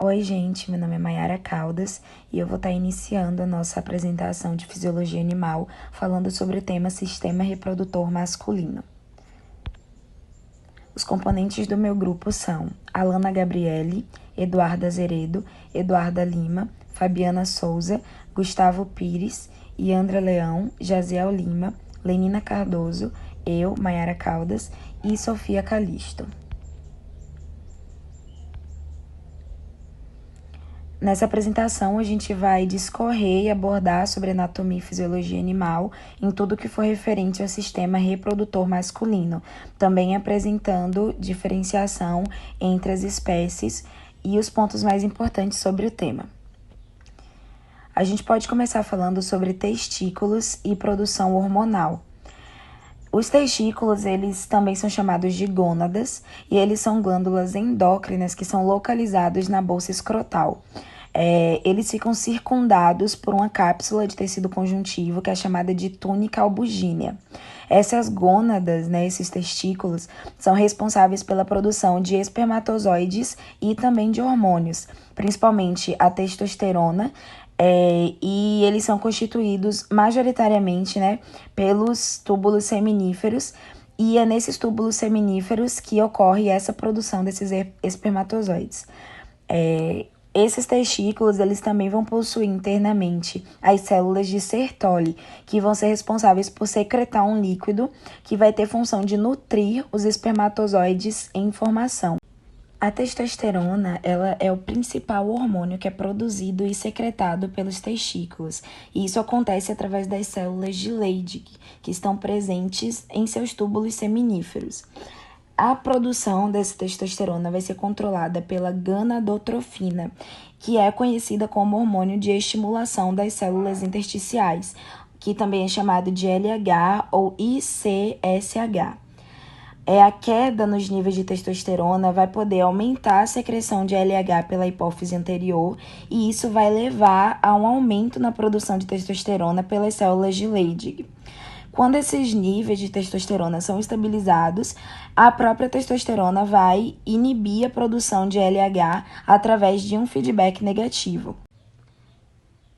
Oi, gente, meu nome é Mayara Caldas e eu vou estar iniciando a nossa apresentação de fisiologia animal falando sobre o tema sistema reprodutor masculino. Os componentes do meu grupo são Alana Gabriele, Eduarda Azeredo, Eduarda Lima, Fabiana Souza, Gustavo Pires, Yandra Leão, Jaziel Lima, Lenina Cardoso, eu, Mayara Caldas e Sofia Calisto. Nessa apresentação, a gente vai discorrer e abordar sobre anatomia e fisiologia animal em tudo que for referente ao sistema reprodutor masculino, também apresentando diferenciação entre as espécies e os pontos mais importantes sobre o tema. A gente pode começar falando sobre testículos e produção hormonal. Os testículos, eles também são chamados de gônadas e eles são glândulas endócrinas que são localizados na bolsa escrotal. Eles ficam circundados por uma cápsula de tecido conjuntivo que é chamada de túnica albugínea. Essas gônadas, esses testículos, são responsáveis pela produção de espermatozoides e também de hormônios, principalmente a testosterona, e eles são constituídos majoritariamente pelos túbulos seminíferos, e é nesses túbulos seminíferos que ocorre essa produção desses espermatozoides. Esses testículos, eles também vão possuir internamente as células de Sertoli, que vão ser responsáveis por secretar um líquido que vai ter função de nutrir os espermatozoides em formação. A testosterona, ela é o principal hormônio que é produzido e secretado pelos testículos, e isso acontece através das células de Leydig, que estão presentes em seus túbulos seminíferos. A produção dessa testosterona vai ser controlada pela gonadotrofina, que é conhecida como hormônio de estimulação das células intersticiais, que também é chamado de LH ou ICSH. A queda nos níveis de testosterona vai poder aumentar a secreção de LH pela hipófise anterior, e isso vai levar a um aumento na produção de testosterona pelas células de Leydig. Quando esses níveis de testosterona são estabilizados, a própria testosterona vai inibir a produção de LH através de um feedback negativo.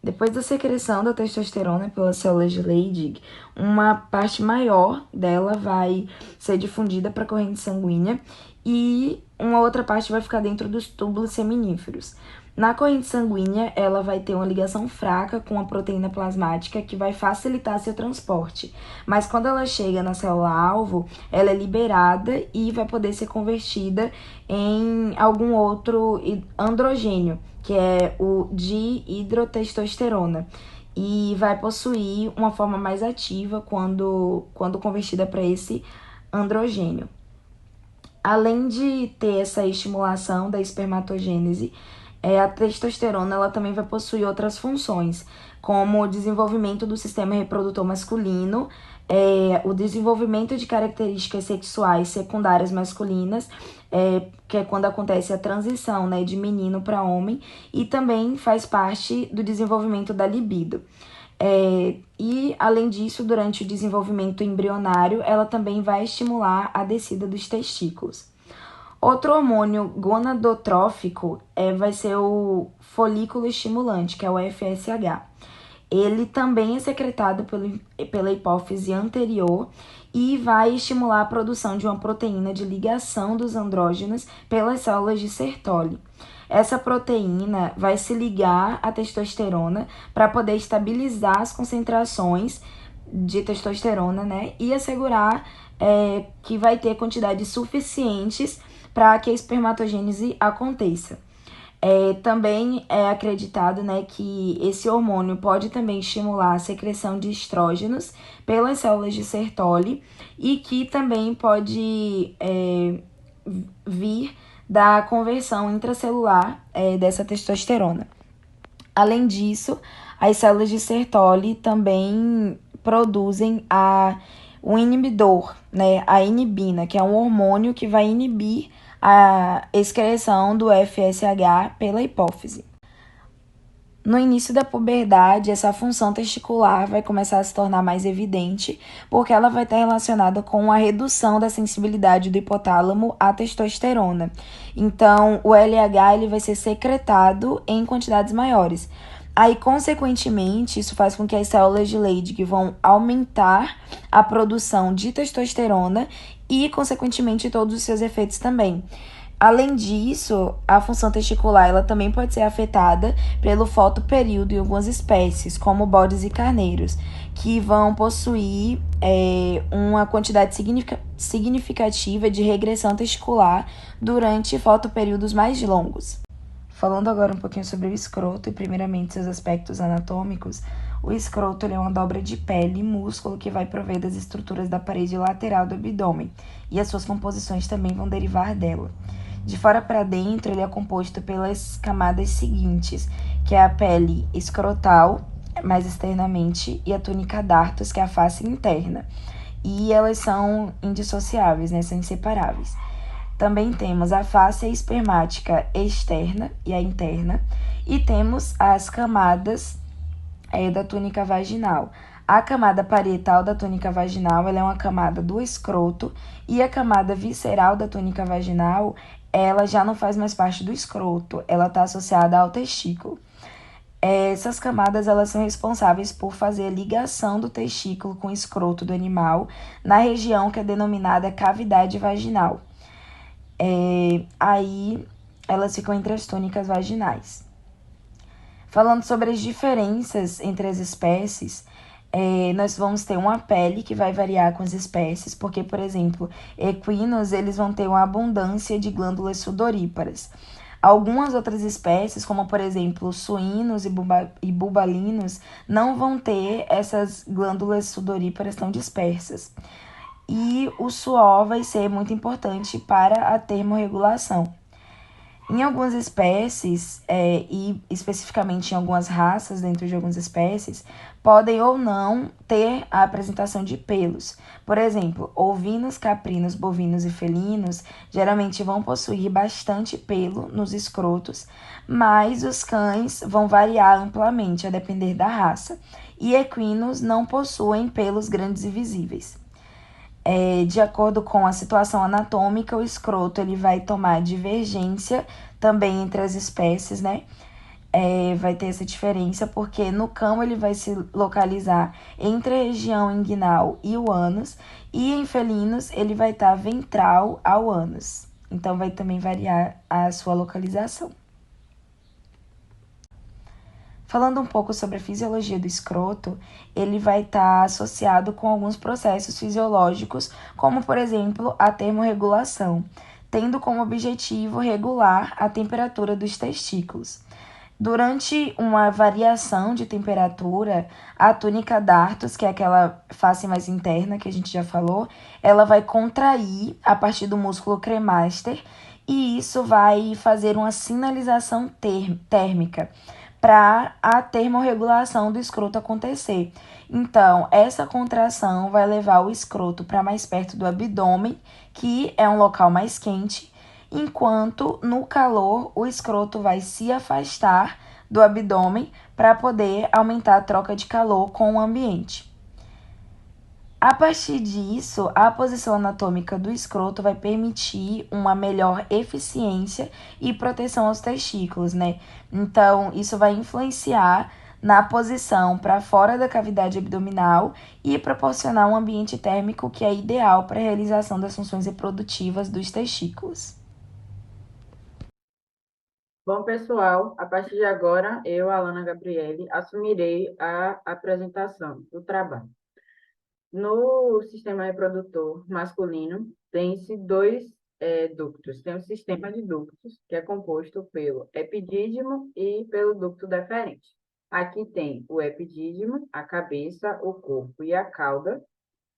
Depois da secreção da testosterona pelas células de Leydig, uma parte maior dela vai ser difundida para a corrente sanguínea e uma outra parte vai ficar dentro dos túbulos seminíferos. Na corrente sanguínea, ela vai ter uma ligação fraca com a proteína plasmática que vai facilitar seu transporte. Mas quando ela chega na célula-alvo, ela é liberada e vai poder ser convertida em algum outro androgênio, que é o dihidrotestosterona, e vai possuir uma forma mais ativa quando convertida para esse androgênio. Além de ter essa estimulação da espermatogênese, a testosterona ela também vai possuir outras funções, como o desenvolvimento do sistema reprodutor masculino, o desenvolvimento de características sexuais secundárias masculinas, que é quando acontece a transição de menino para homem, e também faz parte do desenvolvimento da libido. E, além disso, durante o desenvolvimento embrionário, ela também vai estimular a descida dos testículos. Outro hormônio gonadotrófico vai ser o folículo estimulante, que é o FSH. Ele também é secretado pela hipófise anterior e vai estimular a produção de uma proteína de ligação dos andrógenos pelas células de Sertoli. Essa proteína vai se ligar à testosterona para poder estabilizar as concentrações de testosterona, e assegurar que vai ter quantidades suficientes para que a espermatogênese aconteça. Também é acreditado que esse hormônio pode também estimular a secreção de estrógenos pelas células de Sertoli e que também pode vir da conversão intracelular dessa testosterona. Além disso, as células de Sertoli também produzem um inibidor, a inibina, que é um hormônio que vai inibir a excreção do FSH pela hipófise. No início da puberdade, essa função testicular vai começar a se tornar mais evidente, porque ela vai estar relacionada com a redução da sensibilidade do hipotálamo à testosterona. Então, o LH ele vai ser secretado em quantidades maiores. Aí, consequentemente, isso faz com que as células de Leydig vão aumentar a produção de testosterona e, consequentemente, todos os seus efeitos também. Além disso, a função testicular ela também pode ser afetada pelo fotoperíodo em algumas espécies, como bodes e carneiros, que vão possuir uma quantidade significativa de regressão testicular durante fotoperíodos mais longos. Falando agora um pouquinho sobre o escroto e primeiramente seus aspectos anatômicos, o escroto é uma dobra de pele e músculo que vai prover das estruturas da parede lateral do abdômen, e as suas composições também vão derivar dela. De fora para dentro, ele é composto pelas camadas seguintes, que é a pele escrotal, mais externamente, e a túnica dartos, que é a face interna. E elas são indissociáveis, né? São inseparáveis. Também temos a face espermática externa e a interna, e temos as camadas da túnica vaginal. A camada parietal da túnica vaginal ela é uma camada do escroto, e a camada visceral da túnica vaginal ela já não faz mais parte do escroto, ela está associada ao testículo. Essas camadas elas são responsáveis por fazer a ligação do testículo com o escroto do animal na região que é denominada cavidade vaginal. Aí elas ficam entre as túnicas vaginais. Falando sobre as diferenças entre as espécies, nós vamos ter uma pele que vai variar com as espécies, porque, por exemplo, equinos eles vão ter uma abundância de glândulas sudoríparas. Algumas outras espécies, como por exemplo suínos e bubalinos, não vão ter essas glândulas sudoríparas tão dispersas. E o suor vai ser muito importante para a termorregulação. Em algumas espécies, e especificamente em algumas raças, dentro de algumas espécies, podem ou não ter a apresentação de pelos. Por exemplo, ovinos, caprinos, bovinos e felinos geralmente vão possuir bastante pelo nos escrotos, mas os cães vão variar amplamente a depender da raça. E equinos não possuem pelos grandes e visíveis. De acordo com a situação anatômica, o escroto ele vai tomar divergência também entre as espécies, né? Vai ter essa diferença porque no cão ele vai se localizar entre a região inguinal e o ânus, e em felinos ele vai estar ventral ao ânus. Então vai também variar a sua localização. Falando um pouco sobre a fisiologia do escroto, ele vai estar associado com alguns processos fisiológicos, como por exemplo a termorregulação, tendo como objetivo regular a temperatura dos testículos. Durante uma variação de temperatura, a túnica dartos, que é aquela face mais interna que a gente já falou, ela vai contrair a partir do músculo cremaster, e isso vai fazer uma sinalização térmica para a termorregulação do escroto acontecer. Então, essa contração vai levar o escroto para mais perto do abdômen, que é um local mais quente, enquanto no calor o escroto vai se afastar do abdômen para poder aumentar a troca de calor com o ambiente. A partir disso, a posição anatômica do escroto vai permitir uma melhor eficiência e proteção aos testículos, né? Então, isso vai influenciar na posição para fora da cavidade abdominal e proporcionar um ambiente térmico que é ideal para a realização das funções reprodutivas dos testículos. Bom, pessoal, a partir de agora, eu, Alana Gabriele, assumirei a apresentação do trabalho. No sistema reprodutor masculino, tem-se dois ductos. Tem o sistema de ductos, que é composto pelo epidídimo e pelo ducto deferente. Aqui tem o epidídimo, a cabeça, o corpo e a cauda,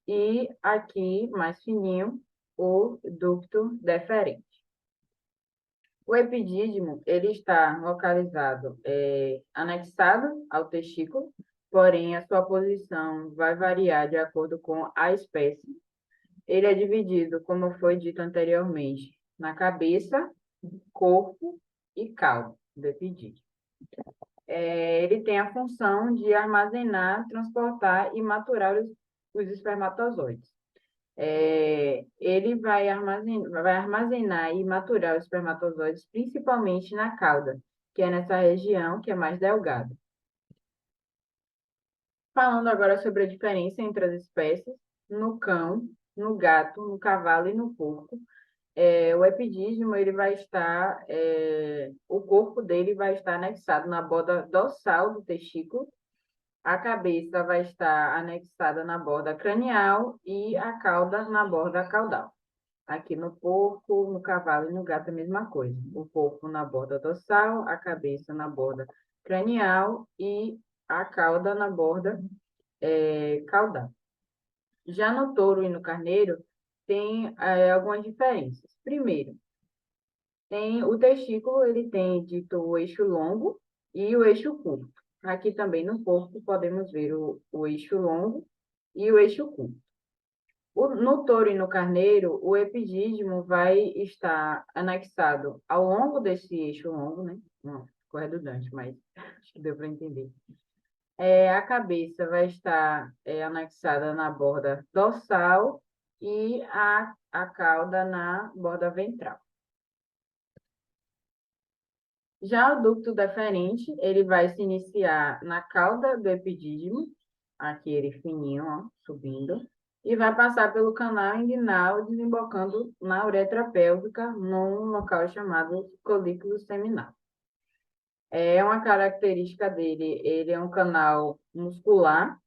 e aqui, mais fininho, o ducto deferente. O epidídimo, ele está localizado, anexado ao testículo, porém a sua posição vai variar de acordo com a espécie. Ele é dividido, como foi dito anteriormente, na cabeça, corpo e cauda do epidídimo. Ele tem a função de armazenar, transportar e maturar os espermatozoides. Ele vai armazenar e maturar os espermatozoides principalmente na cauda, que é nessa região que é mais delgada. Falando agora sobre a diferença entre as espécies, no cão, no gato, no cavalo e no porco, o epidídimo ele vai estar, o corpo dele vai estar anexado na borda dorsal do testículo, a cabeça vai estar anexada na borda cranial e a cauda na borda caudal. Aqui no porco, no cavalo e no gato é a mesma coisa. O corpo na borda dorsal, a cabeça na borda cranial e a cauda na borda caudal. Já no touro e no carneiro, tem algumas diferenças. Primeiro, tem o testículo, ele tem dito o eixo longo e o eixo curto. Aqui também no corpo podemos ver o eixo longo e o eixo curto. No touro e no carneiro, o epidídimo vai estar anexado ao longo desse eixo longo, né? Não, ficou redundante, mas acho que deu para entender. A cabeça vai estar anexada na borda dorsal e a cauda na borda ventral. Já o ducto deferente, ele vai se iniciar na cauda do epidídimo, aqui ele fininho, ó, subindo, e vai passar pelo canal inguinal, desembocando na uretra pélvica, num local chamado colículo seminal. É uma característica dele, ele é um canal muscular,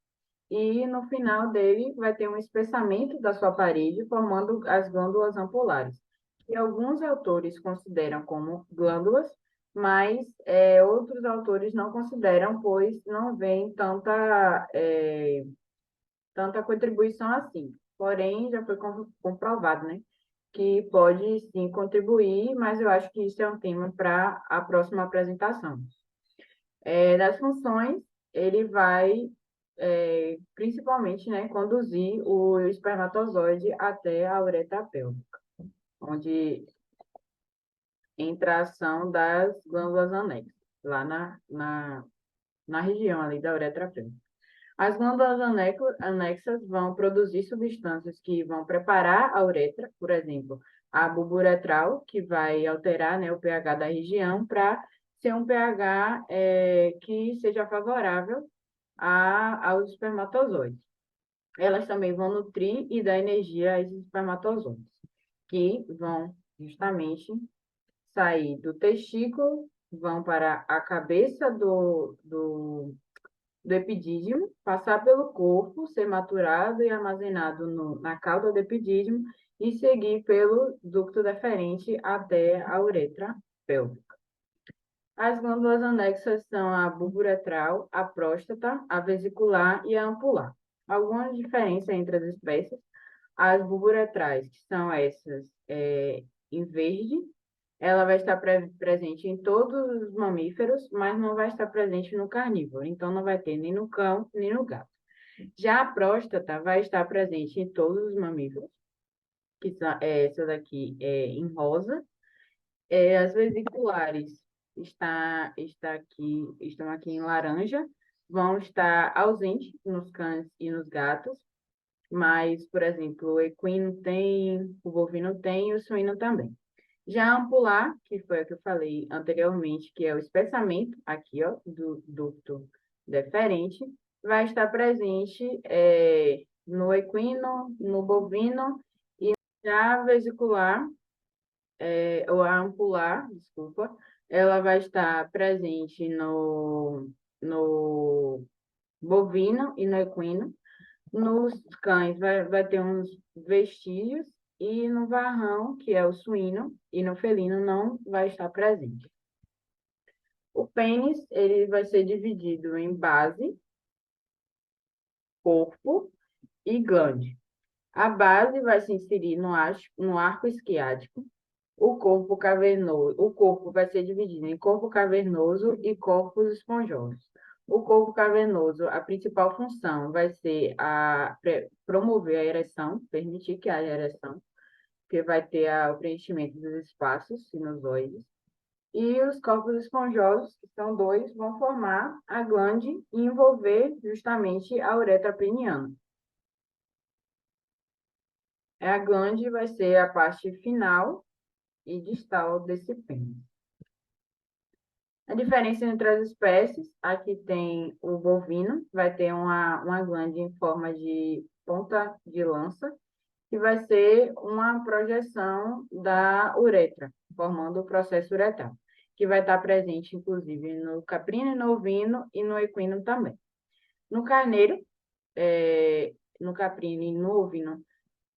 e no final dele vai ter um espessamento da sua parede, formando as glândulas ampulares, que alguns autores consideram como glândulas, mas outros autores não consideram, pois não vem tanta contribuição assim. Porém, já foi comprovado, né, que pode sim contribuir, mas eu acho que isso é um tema para a próxima apresentação. Das funções, ele vai principalmente, né, conduzir o espermatozoide até a uretra pélvica, onde entra a ação das glândulas anexas, lá na região ali da uretra pélvica. As glândulas anexas vão produzir substâncias que vão preparar a uretra, por exemplo, a bulbo uretral, que vai alterar, né, o pH da região para ser um pH que seja favorável aos espermatozoides. Elas também vão nutrir e dar energia a esses espermatozoides, que vão justamente sair do testículo, vão para a cabeça do epidídimo, passar pelo corpo, ser maturado e armazenado na cauda do epidídimo e seguir pelo ducto deferente até a uretra pélvica. As glândulas anexas são a bulbo uretral, a próstata, a vesicular e a ampular. Algumas diferenças entre as espécies. As bulburetrais, que são essas em verde, ela vai estar presente em todos os mamíferos, mas não vai estar presente no carnívoro. Então, não vai ter nem no cão, nem no gato. Já a próstata vai estar presente em todos os mamíferos, que são essa daqui em rosa. As vesiculares estão aqui em laranja, vão estar ausentes nos cães e nos gatos, mas, por exemplo, o equino tem, o bovino tem e o suíno também. Já a ampular, que foi a que eu falei anteriormente, que é o espessamento aqui, ó, do ducto deferente, vai estar presente no equino, no bovino, e já a vesicular, ou a ampular, desculpa, ela vai estar presente no bovino e no equino. Nos cães vai ter uns vestígios e no varrão, que é o suíno, e no felino não vai estar presente. O pênis, ele vai ser dividido em base, corpo e glande. A base vai se inserir no arco isquiático. O corpo vai ser dividido em corpo cavernoso e corpos esponjosos. O corpo cavernoso, a principal função vai ser promover a ereção, permitir que haja ereção, porque vai ter o preenchimento dos espaços sinusoides. E os corpos esponjosos, que são dois, vão formar a glande e envolver justamente a uretra peniana. A glande vai ser a parte final e distal desse pênis. A diferença entre as espécies, aqui tem o bovino, vai ter uma glande em forma de ponta de lança, que vai ser uma projeção da uretra, formando o processo uretral, que vai estar presente, inclusive, no caprino, no ovino e no equino também. No carneiro, no caprino e no ovino,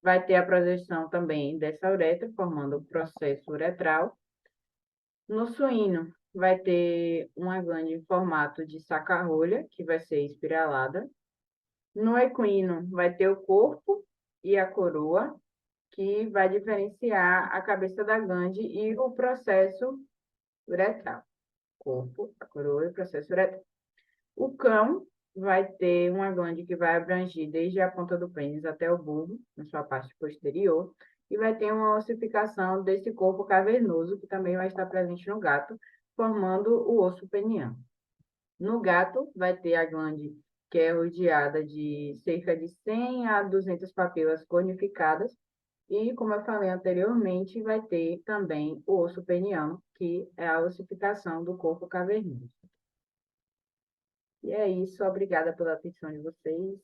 vai ter a projeção também dessa uretra, formando o processo uretral. No suíno, vai ter uma glande em formato de saca-rolha, que vai ser espiralada. No equino, vai ter o corpo e a coroa, que vai diferenciar a cabeça da glande e o processo uretral. Corpo, a coroa e o processo uretral. O cão vai ter uma glande que vai abranger desde a ponta do pênis até o bulbo, na sua parte posterior, e vai ter uma ossificação desse corpo cavernoso, que também vai estar presente no gato, formando o osso peniano. No gato, vai ter a glande que é rodeada de cerca de 100 a 200 papilas conificadas, e, como eu falei anteriormente, vai ter também o osso peniano, que é a ossificação do corpo cavernoso. E é isso, obrigada pela atenção de vocês.